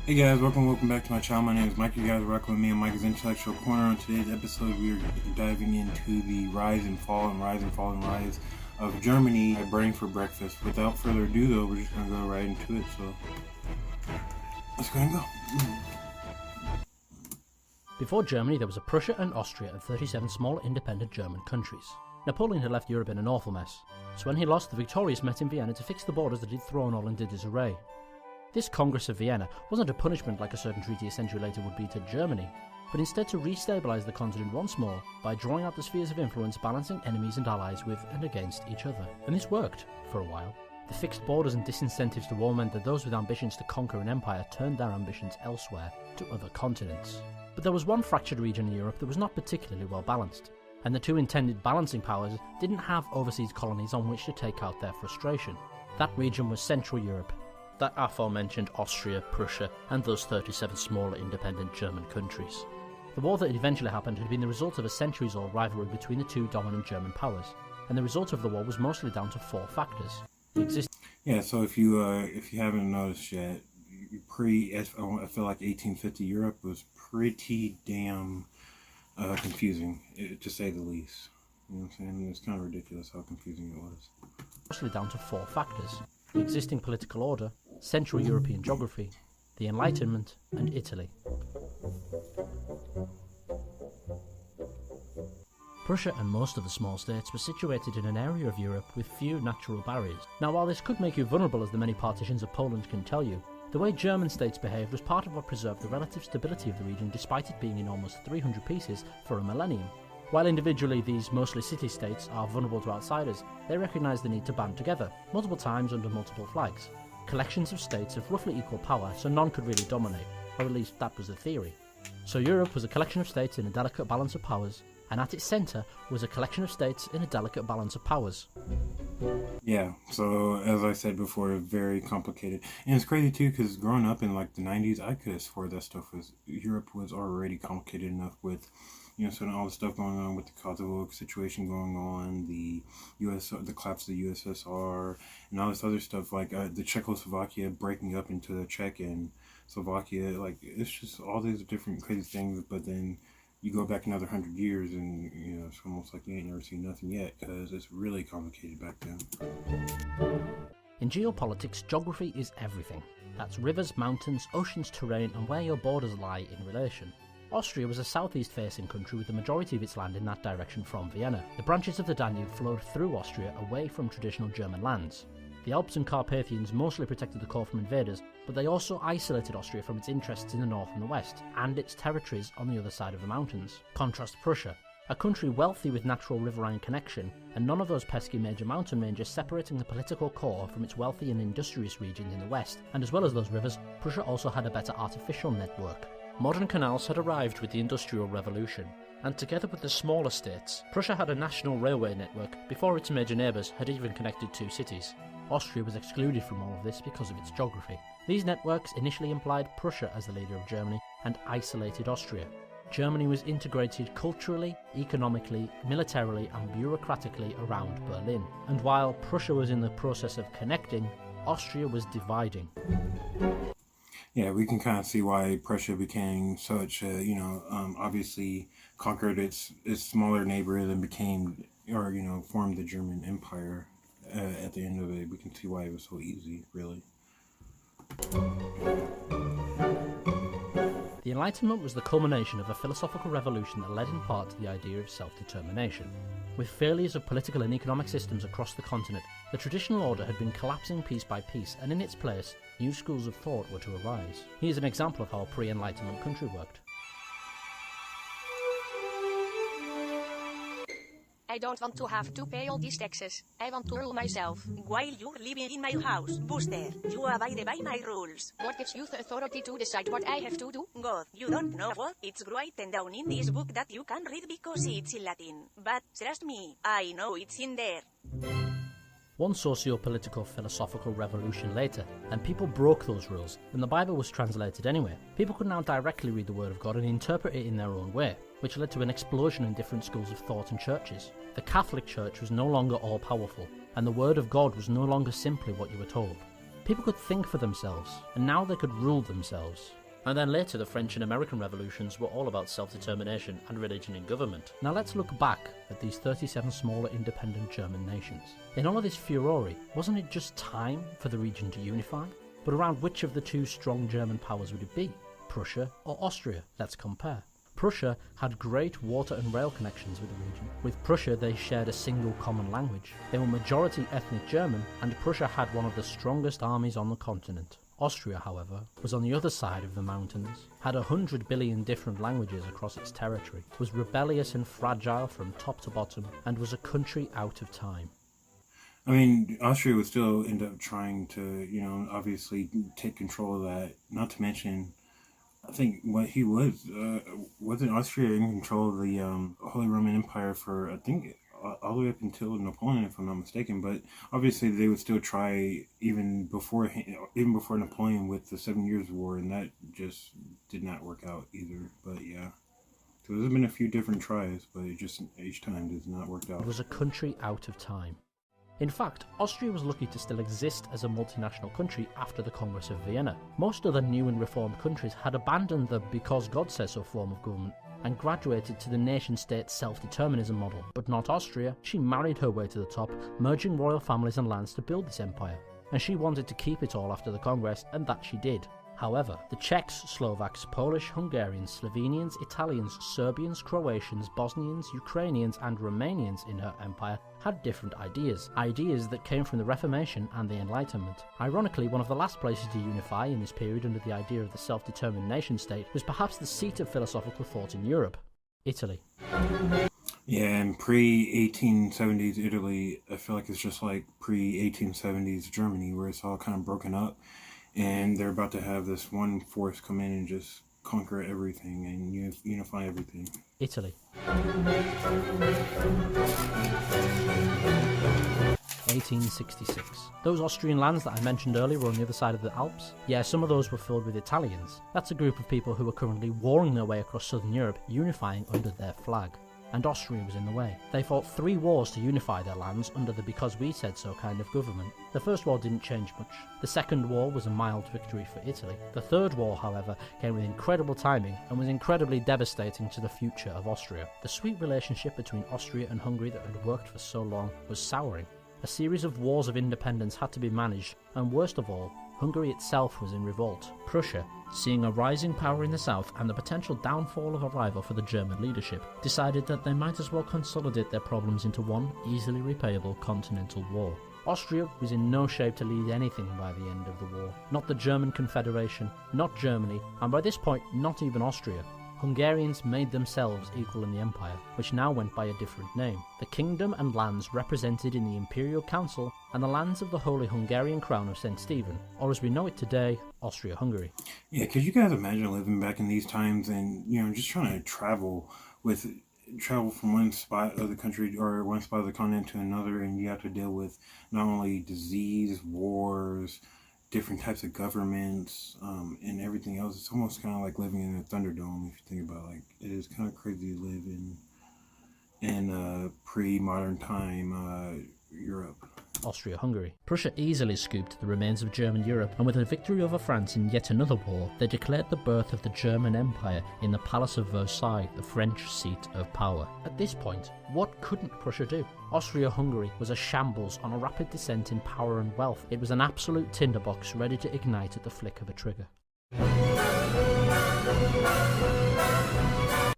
Hey guys, welcome back to my channel. My name is Mike. You guys are rocking with me on Mike's Intellectual Corner. On today's episode, we are diving into the rise and fall of Germany by Burning for Breakfast. Without further ado, though, we're just gonna go right into it. So let's go and go. Before Germany, there was a Prussia and Austria and 37 small independent German countries. Napoleon had left Europe in an awful mess, so when he lost, the victorious met in Vienna to fix the borders that he'd thrown all into disarray. This Congress of Vienna wasn't a punishment like a certain treaty a century later would be to Germany, but instead to re-stabilise the continent once more by drawing out the spheres of influence, balancing enemies and allies with and against each other. And this worked, for a while. The fixed borders and disincentives to war meant that those with ambitions to conquer an empire turned their ambitions elsewhere, to other continents. But there was one fractured region in Europe that was not particularly well balanced, and the two intended balancing powers didn't have overseas colonies on which to take out their frustration. That region was Central Europe, that aforementioned Austria, Prussia, and those 37 smaller independent German countries. The war that eventually happened had been the result of a centuries-old rivalry between the two dominant German powers, and the result of the war was mostly down to four factors. So if you haven't noticed yet, I feel like 1850 Europe was pretty damn confusing, to say the least. You know what I'm saying? It was kind of ridiculous how confusing it was. Mostly down to four factors: the existing political order, Central European geography, the Enlightenment, and Italy. Prussia and most of the small states were situated in an area of Europe with few natural barriers. Now, while this could make you vulnerable, as the many partitions of Poland can tell you, the way German states behaved was part of what preserved the relative stability of the region despite it being in almost 300 pieces for a millennium. While individually these mostly city-states are vulnerable to outsiders, they recognise the need to band together, multiple times under multiple flags. Collections of states of roughly equal power, so none could really dominate, or at least that was the theory. So Europe was a collection of states in a delicate balance of powers, and at its centre was a collection of states in a delicate balance of powers. Yeah, so as I said before, very complicated. And it's crazy too, because growing up in like the 90s, I could have swore that Europe was already complicated enough with, so all the stuff going on with the Kosovo situation going on, the collapse of the USSR, and all this other stuff, like the Czechoslovakia breaking up into the Czech and Slovakia. Like, it's just all these different crazy things, but then you go back another 100 years and, it's almost like you ain't never seen nothing yet, because it's really complicated back then. In geopolitics, geography is everything. That's rivers, mountains, oceans, terrain, and where your borders lie in relation. Austria was a southeast-facing country with the majority of its land in that direction from Vienna. The branches of the Danube flowed through Austria away from traditional German lands. The Alps and Carpathians mostly protected the core from invaders, but they also isolated Austria from its interests in the north and the west, and its territories on the other side of the mountains. Contrast Prussia, a country wealthy with natural riverine connection, and none of those pesky major mountain ranges separating the political core from its wealthy and industrious region in the west. And as well as those rivers, Prussia also had a better artificial network. Modern canals had arrived with the Industrial Revolution, and together with the smaller states, Prussia had a national railway network before its major neighbours had even connected two cities. Austria was excluded from all of this because of its geography. These networks initially implied Prussia as the leader of Germany and isolated Austria. Germany was integrated culturally, economically, militarily and bureaucratically around Berlin. And while Prussia was in the process of connecting, Austria was dividing. Yeah, we can kind of see why Prussia became such, obviously conquered its smaller neighbors and became, formed the German Empire. At the end of it, we can see why it was so easy, really. The Enlightenment was the culmination of a philosophical revolution that led in part to the idea of self-determination. With failures of political and economic systems across the continent, the traditional order had been collapsing piece by piece, and in its place, new schools of thought were to arise. Here's an example of how a pre-Enlightenment country worked. I don't want to have to pay all these taxes. I want to rule myself. While you're living in my house, Booster, you abide by my rules. What gives you the authority to decide what I have to do? God, you don't know what? It's written down in this book that you can read because it's in Latin. But, trust me, I know it's in there. One socio-political philosophical revolution later, and people broke those rules, and the Bible was translated anyway. People could now directly read the Word of God and interpret it in their own way, which led to an explosion in different schools of thought and churches. The Catholic Church was no longer all-powerful, and the Word of God was no longer simply what you were told. People could think for themselves, and now they could rule themselves. And then later the French and American revolutions were all about self-determination and religion in government. Now let's look back at these 37 smaller independent German nations. In all of this furore, wasn't it just time for the region to unify? But around which of the two strong German powers would it be? Prussia or Austria? Let's compare. Prussia had great water and rail connections with the region. With Prussia they shared a single common language. They were majority ethnic German, and Prussia had one of the strongest armies on the continent. Austria, however, was on the other side of the mountains, had 100 billion different languages across its territory, was rebellious and fragile from top to bottom, and was a country out of time. I mean, Austria would still end up trying to, obviously take control of that. Not to mention, I think what he was, wasn't Austria in control of the Holy Roman Empire for, I think, all the way up until Napoleon, if I'm not mistaken. But obviously they would still try even before Napoleon with the 7 Years' War, and that just did not work out either. But yeah, so there's been a few different tries, but it just each time does not work out. It was a country out of time. In fact, Austria was lucky to still exist as a multinational country after the Congress of Vienna. Most other new and reformed countries had abandoned the because God says so form of government and graduated to the nation-state self-determinism model. But not Austria. She married her way to the top, merging royal families and lands to build this empire. And she wanted to keep it all after the Congress, and that she did. However, the Czechs, Slovaks, Polish, Hungarians, Slovenians, Italians, Serbians, Croatians, Bosnians, Ukrainians and Romanians in her empire had different ideas that came from the Reformation and the Enlightenment. Ironically, one of the last places to unify in this period under the idea of the self-determined nation-state was perhaps the seat of philosophical thought in Europe, Italy. Yeah, and pre-1870s Italy, I feel like it's just like pre-1870s Germany, where it's all kind of broken up. And they're about to have this one force come in and just conquer everything and unify everything. Italy. 1866. Those Austrian lands that I mentioned earlier were on the other side of the Alps. Yeah, some of those were filled with Italians. That's a group of people who were currently warring their way across southern Europe, unifying under their flag. And Austria was in the way. They fought 3 wars to unify their lands under the because we said so kind of government. The first war didn't change much. The second war was a mild victory for Italy. The third war, however, came with incredible timing and was incredibly devastating to the future of Austria. The sweet relationship between Austria and Hungary that had worked for so long was souring. A series of wars of independence had to be managed, and worst of all, Hungary itself was in revolt. Prussia, seeing a rising power in the south and the potential downfall of a rival for the German leadership, decided that they might as well consolidate their problems into one easily repayable continental war. Austria was in no shape to lead anything by the end of the war. Not the German Confederation, not Germany, and by this point not even Austria. Hungarians made themselves equal in the empire, which now went by a different name. The kingdom and lands represented in the Imperial Council and the lands of the Holy Hungarian Crown of St. Stephen, or as we know it today, Austria-Hungary. Yeah, could you guys imagine living back in these times and, just trying to travel from one spot of the country or one spot of the continent to another, and you have to deal with not only disease, wars, different types of governments, and everything else. It's almost kind of like living in a Thunderdome if you think about it. Like, it is kind of crazy to live in pre-modern time Europe. Austria-Hungary. Prussia easily scooped the remains of German Europe, and with a victory over France in yet another war, they declared the birth of the German Empire in the Palace of Versailles, the French seat of power. At this point, what couldn't Prussia do? Austria-Hungary was a shambles on a rapid descent in power and wealth. It was an absolute tinderbox ready to ignite at the flick of a trigger.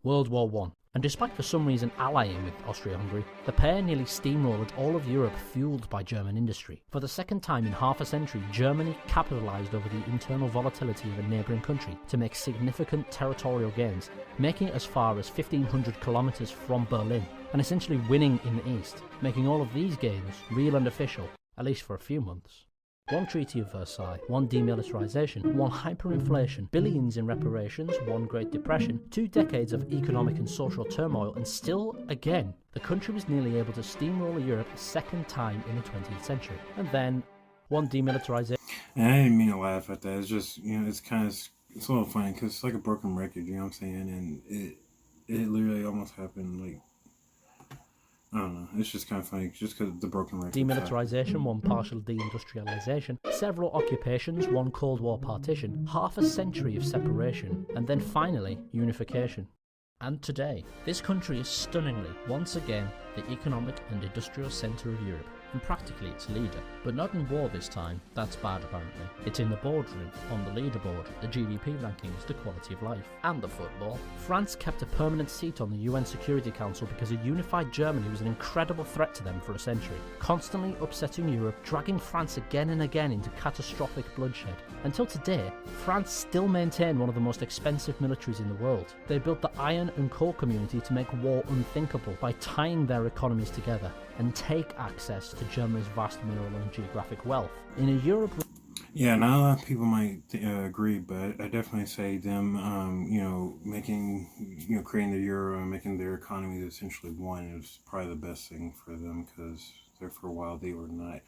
World War I. And despite for some reason allying with Austria-Hungary, the pair nearly steamrolled all of Europe fueled by German industry. For the second time in half a century, Germany capitalised over the internal volatility of a neighbouring country to make significant territorial gains, making it as far as 1,500 kilometres from Berlin, and essentially winning in the east, making all of these gains real and official, at least for a few months. One Treaty of Versailles, one demilitarisation, one hyperinflation, billions in reparations, one Great Depression, 2 decades of economic and social turmoil, and still, again, the country was nearly able to steamroll Europe a second time in the 20th century. And then, one demilitarisation. And I didn't mean to laugh at that. It's just, it's a little funny because it's like a broken record, you know what I'm saying? And it literally almost happened, like, I don't know. It's just kind of funny, just because the broken record. Demilitarisation, one partial deindustrialisation, several occupations, one Cold War partition, half a century of separation, and then finally unification. And today, this country is stunningly, once again, the economic and industrial centre of Europe, and practically its leader. But not in war this time, that's bad apparently. It's in the boardroom, on the leaderboard, the GDP rankings, the quality of life, and the football. France kept a permanent seat on the UN Security Council because a unified Germany was an incredible threat to them for a century, constantly upsetting Europe, dragging France again and again into catastrophic bloodshed. Until today, France still maintained one of the most expensive militaries in the world. They built the iron and coal community to make war unthinkable by tying their economies together and take access to Germany's vast mineral and geographic wealth. In a Europe... Yeah, not a lot of people might agree, but I definitely say them, creating the euro and making their economy essentially one is probably the best thing for them, because there for a while they were not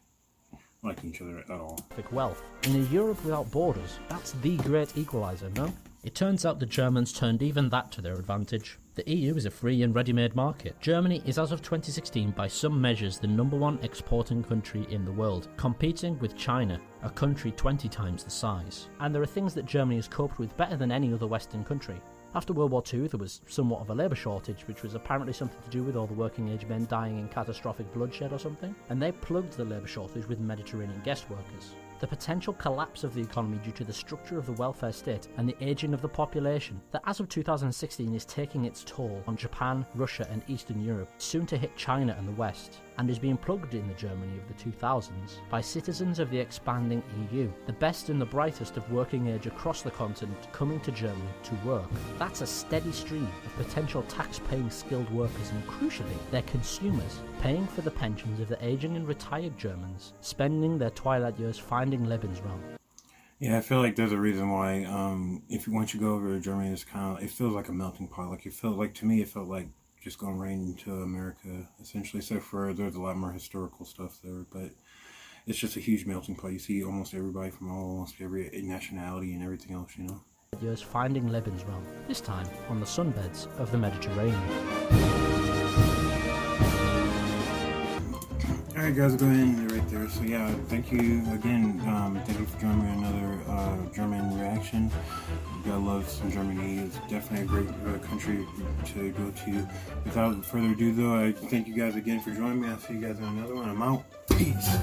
liking each other at all. Wealth. In a Europe without borders, that's the great equaliser, no? It turns out the Germans turned even that to their advantage. The EU is a free and ready-made market. Germany is, as of 2016, by some measures the #1 exporting country in the world, competing with China, a country 20 times the size. And there are things that Germany has coped with better than any other Western country. After World War II, there was somewhat of a labour shortage, which was apparently something to do with all the working age men dying in catastrophic bloodshed or something, and they plugged the labour shortage with Mediterranean guest workers. The potential collapse of the economy due to the structure of the welfare state and the ageing of the population that as of 2016 is taking its toll on Japan, Russia and Eastern Europe, soon to hit China and the West, and is being plugged in the Germany of the 2000s by citizens of the expanding EU, the best and the brightest of working age across the continent coming to Germany to work. That's a steady stream of potential tax-paying skilled workers and, crucially, their consumers, paying for the pensions of the ageing and retired Germans, spending their twilight years finding Lebensraum. Yeah, I feel like there's a reason why, once you go over to Germany, it feels like a melting pot. To me, it felt like just going right into America, essentially, except for there's a lot more historical stuff there, but it's just a huge melting pot. You see almost everybody from almost every nationality and everything else, you know? Years finding Lebensraum, this time on the sunbeds of the Mediterranean. Alright guys, I'll go ahead and end it right there. So yeah, thank you again. Thank you for joining me on another German reaction. You gotta love some Germany. It's definitely a great country to go to. Without further ado though, I thank you guys again for joining me. I'll see you guys in another one. I'm out. Peace.